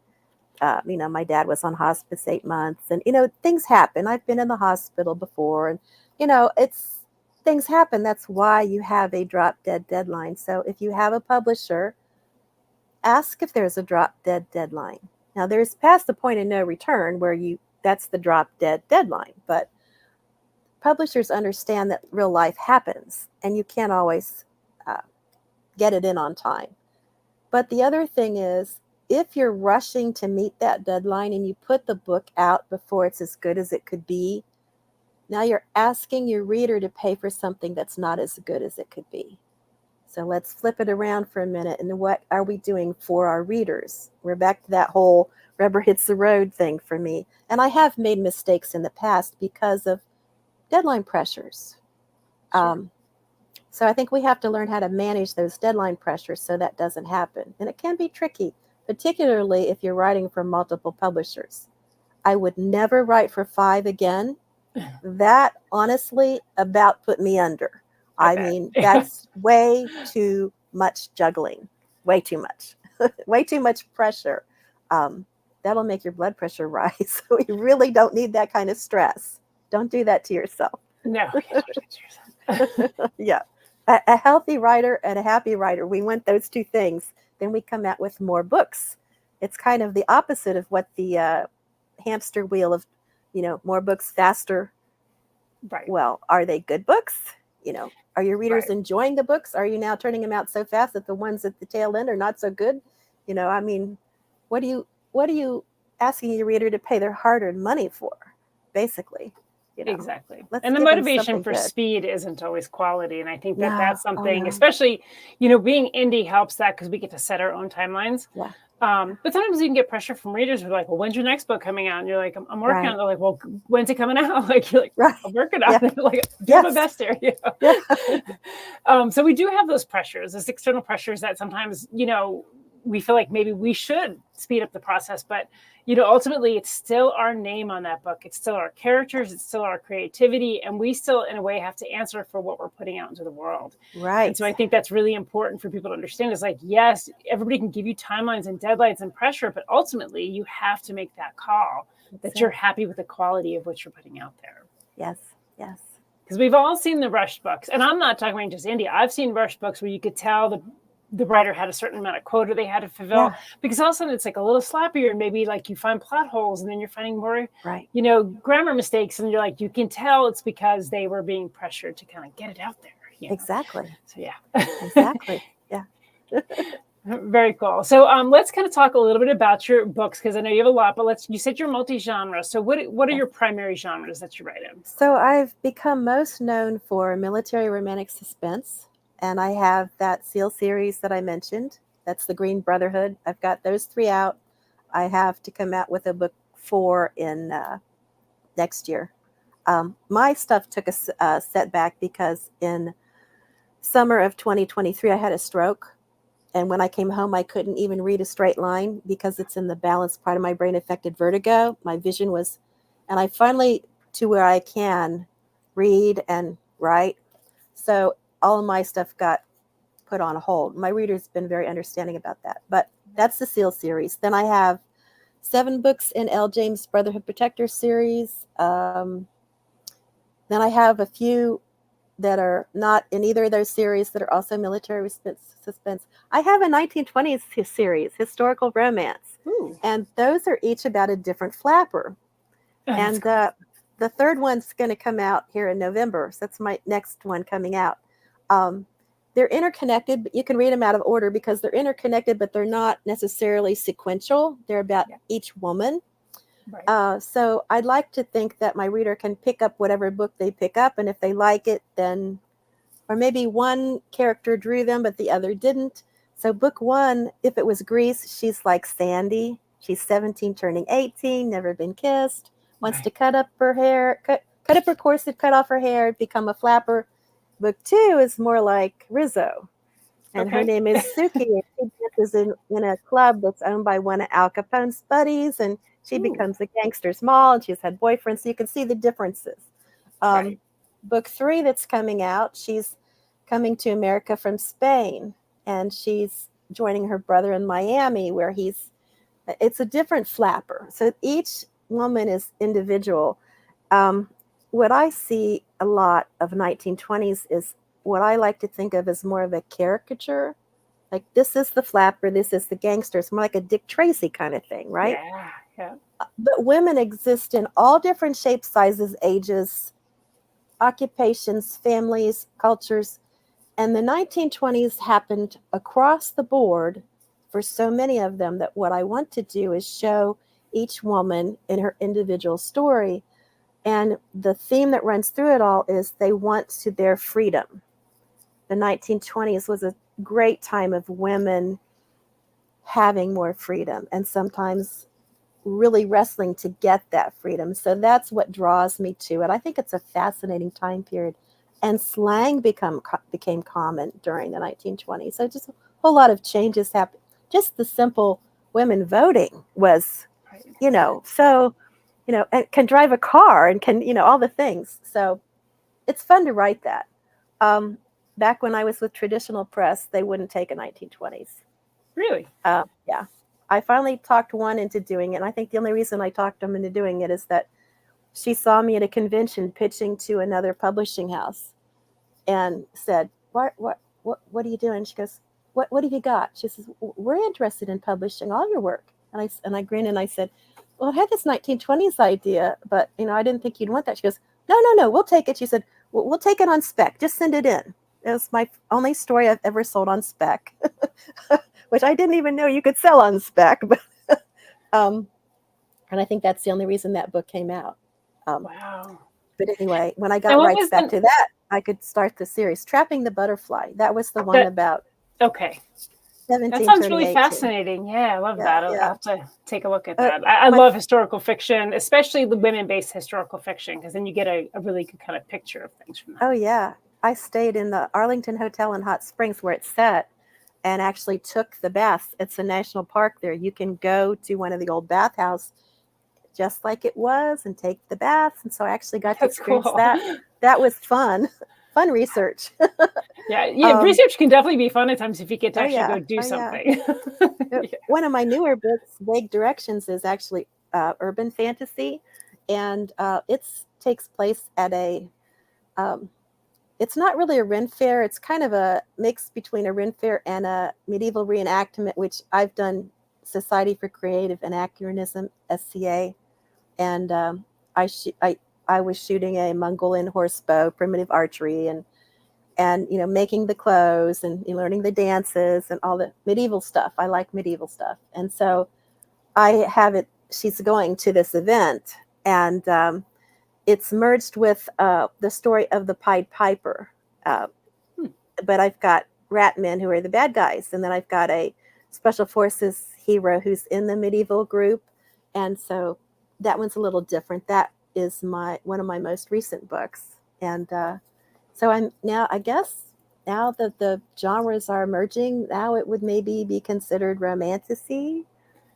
my dad was on hospice 8 months. And, things happen. I've been in the hospital before. And, things happen. That's why you have a drop dead deadline. So if you have a publisher, ask if there's a drop dead deadline. Now, there's past the point of no return where that's the drop dead deadline. But publishers understand that real life happens and you can't always get it in on time. But the other thing is, if you're rushing to meet that deadline and you put the book out before it's as good as it could be, now you're asking your reader to pay for something that's not as good as it could be. So let's flip it around for a minute. And what are we doing for our readers? We're back to that whole rubber hits the road thing for me. And I have made mistakes in the past because of deadline pressures. Sure. So I think we have to learn how to manage those deadline pressures so that doesn't happen. And it can be tricky, particularly if you're writing for multiple publishers. I would never write for 5 again. That honestly about put me under. I mean, that's way too much juggling, way too much, way too much pressure. That'll make your blood pressure rise. So you really don't need that kind of stress. Don't do that to yourself. No. Yeah. A healthy writer and a happy writer, we want those two things. Then we come out with more books. It's kind of the opposite of what the hamster wheel of, more books faster. Right. Well, are they good books? Are your readers enjoying the books? Are you now turning them out so fast that the ones at the tail end are not so good? I mean, what are you asking your reader to pay their hard-earned money for, basically? Exactly. And the motivation for speed isn't always quality. And I think that's something, especially, being indie helps that because we get to set our own timelines. Yeah. But sometimes you can get pressure from readers who are like, well, when's your next book coming out? And you're like, I'm working on it. They're like, well, when's it coming out? Like, you're like, I'm working on it. Like, do my best here. So we do have those pressures, those external pressures that sometimes, we feel like maybe we should speed up the process, but ultimately it's still our name on that book. It's still our characters. It's still our creativity. And we still, in a way, have to answer for what we're putting out into the world. Right. And so I think that's really important for people to understand. It's like, yes, everybody can give you timelines and deadlines and pressure, but ultimately you have to make that call that you're happy with the quality of what you're putting out there. Yes. Because we've all seen the rushed books. And I'm not talking about just indie. I've seen rushed books where you could tell the writer had a certain amount of quota they had to fulfill, because all of a sudden it's like a little slappier, and maybe like you find plot holes, and then you're finding more, grammar mistakes, and you're like, you can tell it's because they were being pressured to kind of get it out there. Exactly. So yeah. Exactly. Yeah. Very cool. So let's kind of talk a little bit about your books, because I know you have a lot, but you said you're multi-genre. So what are your primary genres that you write in? So I've become most known for military romantic suspense. And I have that SEAL series that I mentioned. That's the Green Brotherhood. I've got those 3 out. I have to come out with a book 4 in next year. My stuff took a setback because in summer of 2023, I had a stroke. And when I came home, I couldn't even read a straight line because it's in the balanced part of my brain affected vertigo. My vision was, and I finally, to where I can read and write. So all of my stuff got put on hold. My reader's been very understanding about that. But that's the Seal series. Then I have 7 books in L. James Brotherhood Protector series. Then I have a few that are not in either of those series that are also military suspense. I have a 1920s series, historical romance. Ooh. And those are each about a different flapper. And the third one's going to come out here in November. So that's my next one coming out. They're interconnected, but you can read them out of order because they're interconnected, but they're not necessarily sequential. They're about each woman. Right. So I'd like to think that my reader can pick up whatever book they pick up, and if they like it, then, or maybe one character drew them, but the other didn't. So book 1, if it was Grease, she's like Sandy. She's 17, turning 18, never been kissed, wants to cut up her hair, cut up her corset, cut off her hair, become a flapper. Book 2 is more like Rizzo, and her name is Suki, and she dances in a club that's owned by one of Al Capone's buddies, and she becomes a gangster's mall, and she's had boyfriends, so you can see the differences. Right. Book 3 that's coming out, she's coming to America from Spain, and she's joining her brother in Miami, where it's a different flapper. So each woman is individual. What I see a lot of 1920s is what I like to think of as more of a caricature. Like, this is the flapper, this is the gangster. It's more like a Dick Tracy kind of thing, right? Yeah. But women exist in all different shapes, sizes, ages, occupations, families, cultures. And the 1920s happened across the board for so many of them that what I want to do is show each woman in her individual story. And the theme that runs through it all is they want to their freedom. The 1920s was a great time of women having more freedom and sometimes really wrestling to get that freedom. So that's what draws me to it. I think it's a fascinating time period. And slang became common during the 1920s. So just a whole lot of changes happened. Just the simple women voting was, so, and can drive a car and can, all the things. So it's fun to write that. Back when I was with Traditional Press, they wouldn't take a 1920s. Really? Yeah. I finally talked one into doing it. And I think the only reason I talked them into doing it is that she saw me at a convention pitching to another publishing house and said, what are you doing? She goes, what have you got? She says, we're interested in publishing all your work. And I grinned and I said, well, I had this 1920s idea, but I didn't think you'd want that. She goes, no, we'll take it. She said, we'll take it on spec. Just send it in. It was my only story I've ever sold on spec, which I didn't even know you could sell on spec. But, and I think that's the only reason that book came out. Wow. But anyway, when I got rights back to that, I could start the series. Trapping the Butterfly. That was the one about. Okay. 17, that sounds 30, really 18. fascinating. Yeah, I love that. I'll have to take a look at that. I love historical fiction, especially the women-based historical fiction, because then you get a really good kind of picture of things from that. Oh, yeah. I stayed in the Arlington Hotel in Hot Springs where it's set and actually took the baths. It's a national park there. You can go to one of the old bathhouses just like it was and take the baths. And so I actually got to experience that. That was fun. Fun research. Yeah. Research can definitely be fun at times if you get to actually go do something. One of my newer books, Vague Directions, is actually urban fantasy, and it takes place at a. It's not really a Ren Fair. It's kind of a mix between a Ren Fair and a medieval reenactment, which I've done Society for Creative Anachronism, SCA, and I was shooting a Mongolian horse bow, primitive archery, and making the clothes and learning the dances and all the medieval stuff. I like medieval stuff. And so I have it, she's going to this event, and it's merged with the story of the Pied Piper. But I've got rat men who are the bad guys. And then I've got a special forces hero who's in the medieval group. And so that one's a little different. That is one of my most recent books. And so I'm now, I guess, now that the genres are emerging, now it would maybe be considered romantasy.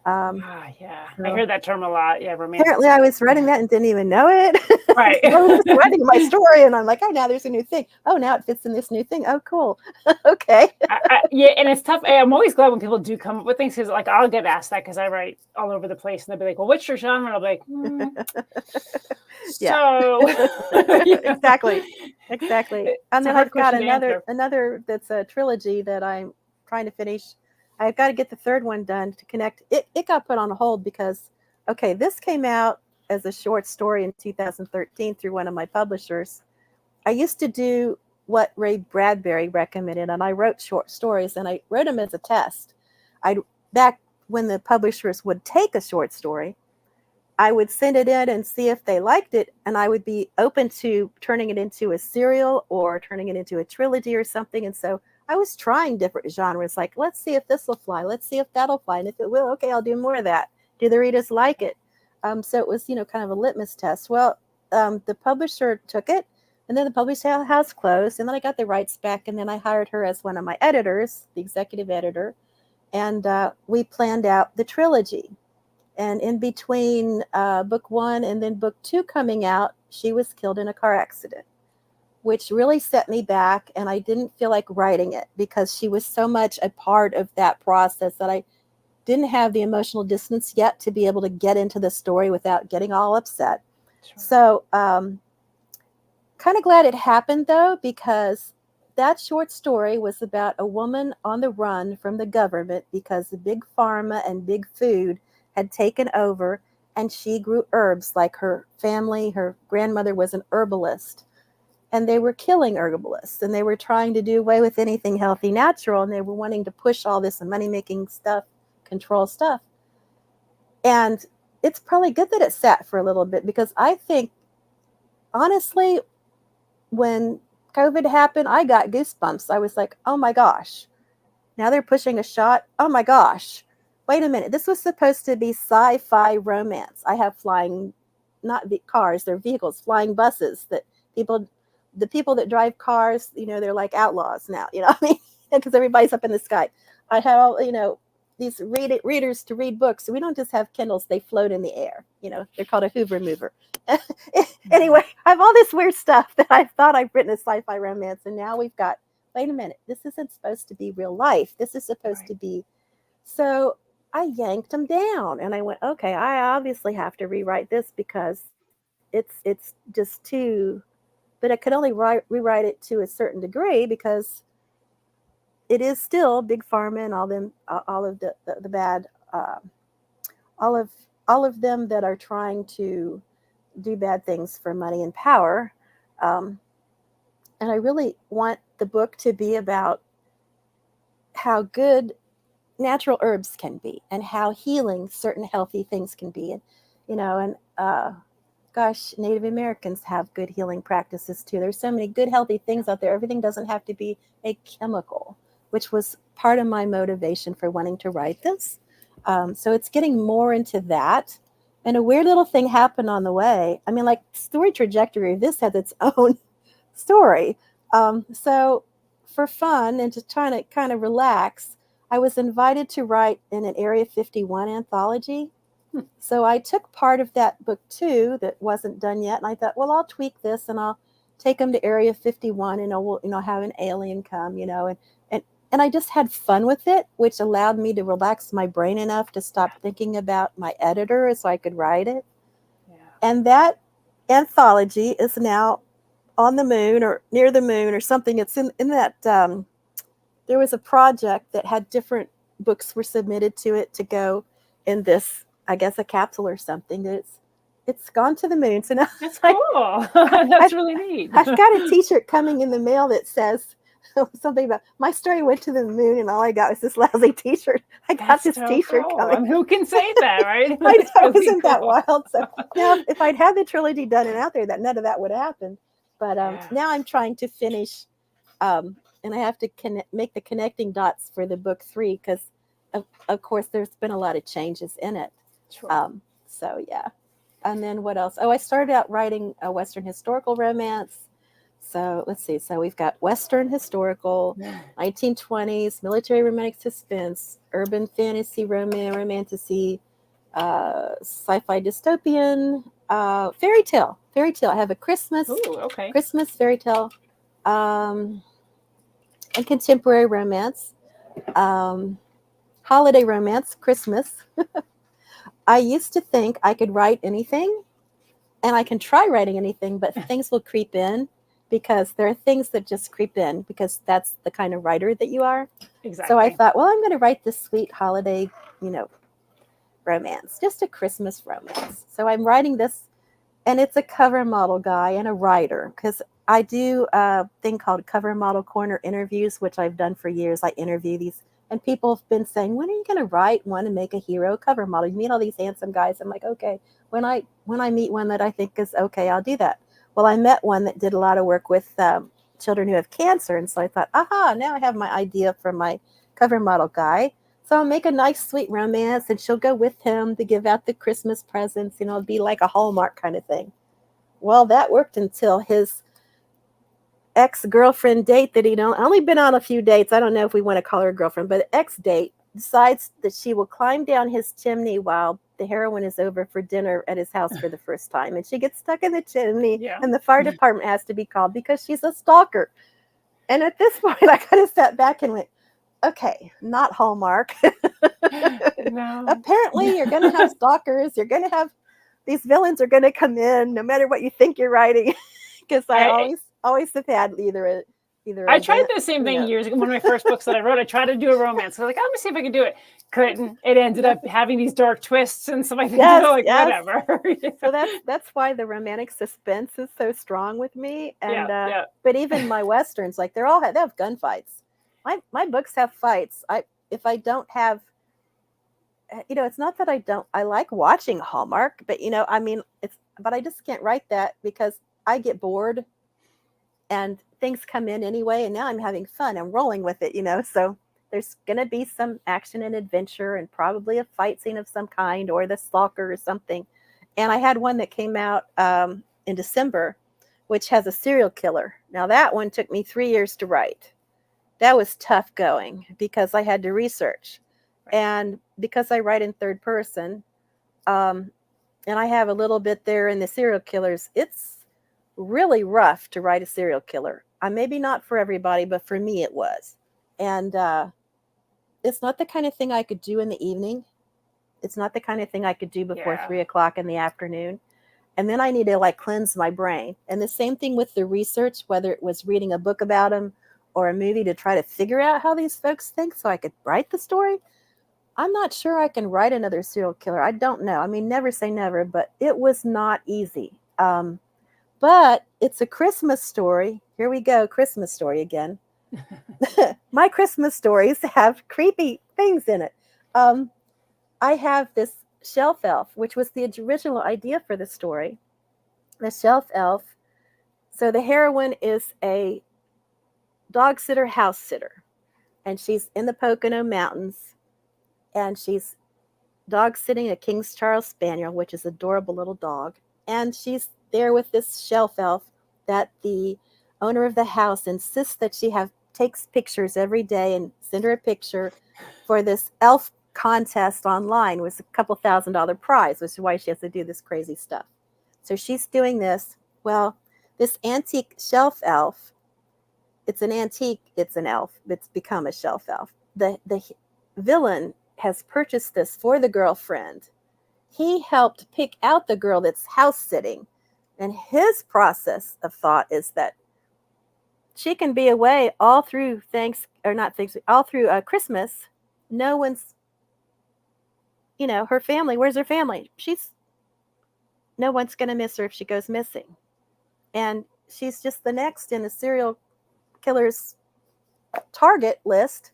Yeah, so I hear that term a lot. Yeah, romantic. apparently I was writing that and didn't even know it. Right. I was just writing my story and I'm like, oh, now there's a new thing. Oh, now it fits in this new thing. Oh, cool. Okay. Yeah, and it's tough. I'm always glad when people do come up with things, because like I'll get asked that because I write all over the place, and they'll be like, "Well, what's your genre?" And I'll be like, Yeah. "So." Exactly. And then I've got another that's a trilogy that I'm trying to finish. I've got to get the third one done to connect. It got put on hold because, okay, this came out as a short story in 2013 through one of my publishers. I used to do what Ray Bradbury recommended, and I wrote short stories, and I wrote them as a test. Back when the publishers would take a short story, I would send it in and see if they liked it, and I would be open to turning it into a serial or turning it into a trilogy or something. And so I was trying different genres, like, let's see if this will fly, let's see if that'll fly, and if it will, okay, I'll do more of that. Do the readers like it? So it was, kind of a litmus test. Well, the publisher took it, and then the publishing house closed, and then I got the rights back, and then I hired her as one of my editors, the executive editor, and we planned out the trilogy. And in between book 1 and then book 2 coming out, she was killed in a car accident, which really set me back, and I didn't feel like writing it because she was so much a part of that process that I didn't have the emotional distance yet to be able to get into the story without getting all upset. Sure. So kind of glad it happened, though, because that short story was about a woman on the run from the government because the big pharma and big food had taken over, and she grew herbs like her family. Her grandmother was an herbalist, and they were killing herbalists, and they were trying to do away with anything healthy, natural, and they were wanting to push all this money-making stuff, control stuff. And it's probably good that it sat for a little bit, because I think, honestly, when COVID happened, I got goosebumps. I was like, oh my gosh, now they're pushing a shot. Oh my gosh, wait a minute. This was supposed to be sci-fi romance. I have flying, not cars, they're vehicles, flying buses that the people that drive cars, they're like outlaws now, what I mean? Because everybody's up in the sky. I have, these readers to read books. So we don't just have Kindles, they float in the air. They're called a Hoover mover. Anyway, I have all this weird stuff that I thought I've written a sci-fi romance, and now we've got, wait a minute, this isn't supposed to be real life. This is supposed to be. So I yanked them down, and I went, okay, I obviously have to rewrite this because it's just too, but I could only rewrite it to a certain degree because it is still big pharma and all of the bad, all of them that are trying to do bad things for money and power. And I really want the book to be about how good natural herbs can be and how healing certain healthy things can be. And, gosh, Native Americans have good healing practices too. There's so many good, healthy things out there. Everything doesn't have to be a chemical, which was part of my motivation for wanting to write this. So it's getting more into that. And a weird little thing happened on the way. I mean, like, story trajectory of this has its own story. So for fun and to try to kind of relax, I was invited to write in an Area 51 anthology. So I took part of that book too that wasn't done yet, and I thought, well, I'll tweak this and I'll take them to Area 51, and we'll have an alien come, and I just had fun with it, which allowed me to relax my brain enough to stop thinking about my editor so I could write it. Yeah. And that anthology is now on the moon or near the moon or something. It's in that there was a project that had different books were submitted to it to go in this, I guess, a capsule or something. It's gone to the moon. So now that's cool. That's really neat. I've got a T-shirt coming in the mail that says something about my story went to the moon, and all I got was this lousy T-shirt. I got this T-shirt coming. I mean, who can say that, right? I know, really isn't that wild? So now, if I'd had the trilogy done and out there, that none of that would happen. But now I'm trying to finish, and I have to make the connecting dots for the book 3 because, of course, there's been a lot of changes in it. Sure. So yeah. And then what else? Oh, I started out writing a Western historical romance. So let's see. So we've got Western historical, 1920s, military romantic suspense, urban fantasy, romantasy, sci-fi dystopian, fairy tale. Fairy tale. I have a Christmas fairy tale, and contemporary romance, holiday romance, Christmas. I used to think I could write anything, and I can try writing anything, but things will creep in because there are things that just creep in because that's the kind of writer that you are. Exactly. So I thought, well, I'm going to write this sweet holiday, romance, just a Christmas romance. So I'm writing this, and it's a cover model guy and a writer, because I do a thing called Cover Model Corner interviews, which I've done for years. I interview these, and people have been saying, when are you going to write one and make a hero cover model? You meet all these handsome guys. I'm like, okay, when I meet one that I think is okay, I'll do that. Well, I met one that did a lot of work with children who have cancer, and so I thought, aha, now I have my idea for my cover model guy. So I'll make a nice, sweet romance, and she'll go with him to give out the Christmas presents. It'll be like a Hallmark kind of thing. Well, that worked until his ex-girlfriend date that he'd only been on a few dates. I don't know if we want to call her a girlfriend, but ex-date decides that she will climb down his chimney while the heroine is over for dinner at his house for the first time. And she gets stuck in the chimney, and the fire department has to be called because she's a stalker. And at this point, I kind of sat back and went, okay, not Hallmark. No. Apparently, you're going to have stalkers. You're going to have these villains are going to come in no matter what you think you're writing. Because I always have had either. I tried the same thing years ago. One of my first books that I wrote, I tried to do a romance. I was like, let me see if I can do it. Couldn't. It ended up having these dark twists and stuff like that. Whatever. So that's why the romantic suspense is so strong with me. And but even my westerns, like they have gunfights. My books have fights. If I don't have, it's not that I like watching Hallmark, but but I just can't write that because I get bored and things come in anyway. And now I'm having fun. I'm rolling with it, so there's going to be some action and adventure and probably a fight scene of some kind or the stalker or something. And I had one that came out in December, which has a serial killer. Now that one took me 3 years to write. That was tough going because I had to research. And because I write in third person, and I have a little bit there in the serial killers, it's really rough to write a serial killer. Maybe not for everybody, but for me it was. And it's not the kind of thing I could do in the evening. It's not the kind of thing I could do before 3 o'clock in the afternoon. And then I need to cleanse my brain. And the same thing with the research, whether it was reading a book about them or a movie to try to figure out how these folks think so I could write the story. I'm not sure I can write another serial killer. I don't know. Never say never, but it was not easy. But it's a Christmas story. Here we go, Christmas story again. My Christmas stories have creepy things in it. I have this shelf elf, which was the original idea for the story. The shelf elf. So the heroine is a dog sitter, house sitter, and she's in the Pocono Mountains, and she's dog sitting a King Charles Spaniel, which is an adorable little dog, and she's there with this shelf elf that the owner of the house insists that she takes pictures every day and send her a picture for this elf contest online. It was a couple $1,000 prize, which is why she has to do this crazy stuff. So she's doing this. Well, this antique shelf elf, it's an antique, it's an elf, it's become a shelf elf. The villain has purchased this for the girlfriend. He helped pick out the girl that's house sitting. And his process of thought is that she can be away all through Christmas. No one's, her family. Where's her family? No one's going to miss her if she goes missing. And she's just the next in the serial killer's target list.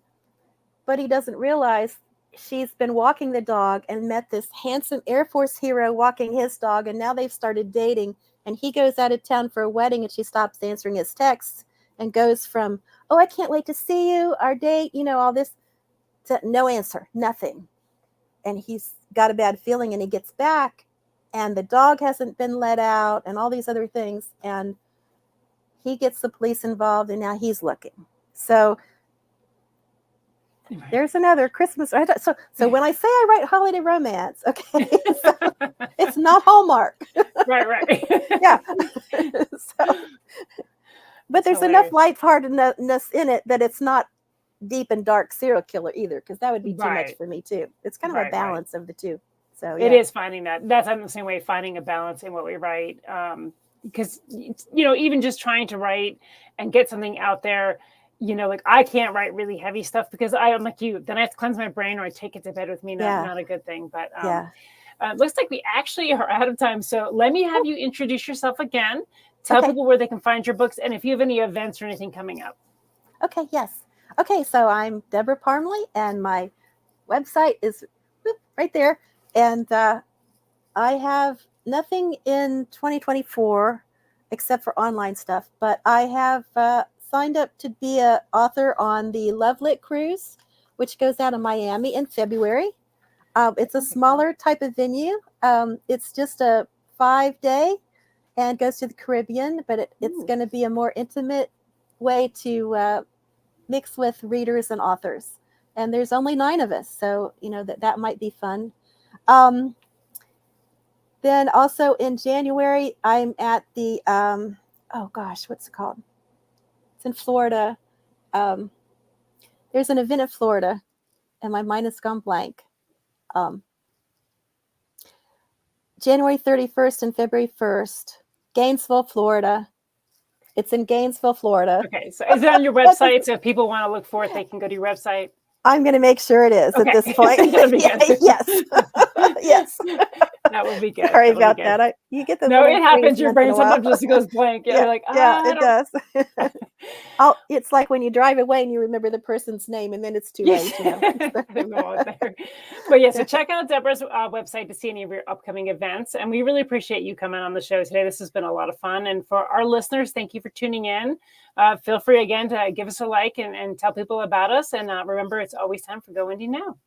But he doesn't realize she's been walking the dog and met this handsome Air Force hero walking his dog. And now they've started dating. And he goes out of town for a wedding and she stops answering his texts and goes from, oh, I can't wait to see you, our date, all this, to no answer, nothing. And he's got a bad feeling and he gets back and the dog hasn't been let out and all these other things. And he gets the police involved, and now he's looking. So there's another Christmas. So when I say I write holiday romance, okay, so it's not Hallmark. Right. Yeah. But there's enough lightheartedness in it that it's not deep and dark serial killer either, because that would be too much for me too. It's kind of a balance of the two. So it is finding that's I'm the same way, finding a balance in what we write. Because even just trying to write and get something out there, like I can't write really heavy stuff because I'm like you. Then I have to cleanse my brain or I take it to bed with me. Not a good thing. But looks like we actually are out of time. So let me have you introduce yourself again. Tell people where they can find your books and if you have any events or anything coming up. Okay, yes. Okay, so I'm Debra Parmley and my website is right there. And I have nothing in 2024 except for online stuff, but I have signed up to be an author on the Love Lit cruise, which goes out of Miami in February. It's a smaller type of venue. It's just a 5-day and goes to the Caribbean, but it's going to be a more intimate way to mix with readers and authors. And there's only 9 of us, so that might be fun. Then also in January, I'm at the, what's it called? It's in Florida. There's an event in Florida, and my mind has gone blank. January 31st and February 1st, Gainesville, Florida. It's in Gainesville, Florida. Okay, so is it on your website? So if people want to look for it, they can go to your website. I'm going to make sure it is at this point. Yes. Yes. That would be good. Sorry about that. You get the it happens. Your brain sometimes just goes blank. You're like, it does. It's like when you drive away and you remember the person's name, and then it's too late. But so check out Debra's website to see any of your upcoming events. And we really appreciate you coming on the show today. This has been a lot of fun. And for our listeners, thank you for tuning in. Feel free again to give us a like and tell people about us. And remember, it's always time for Go Indie Now.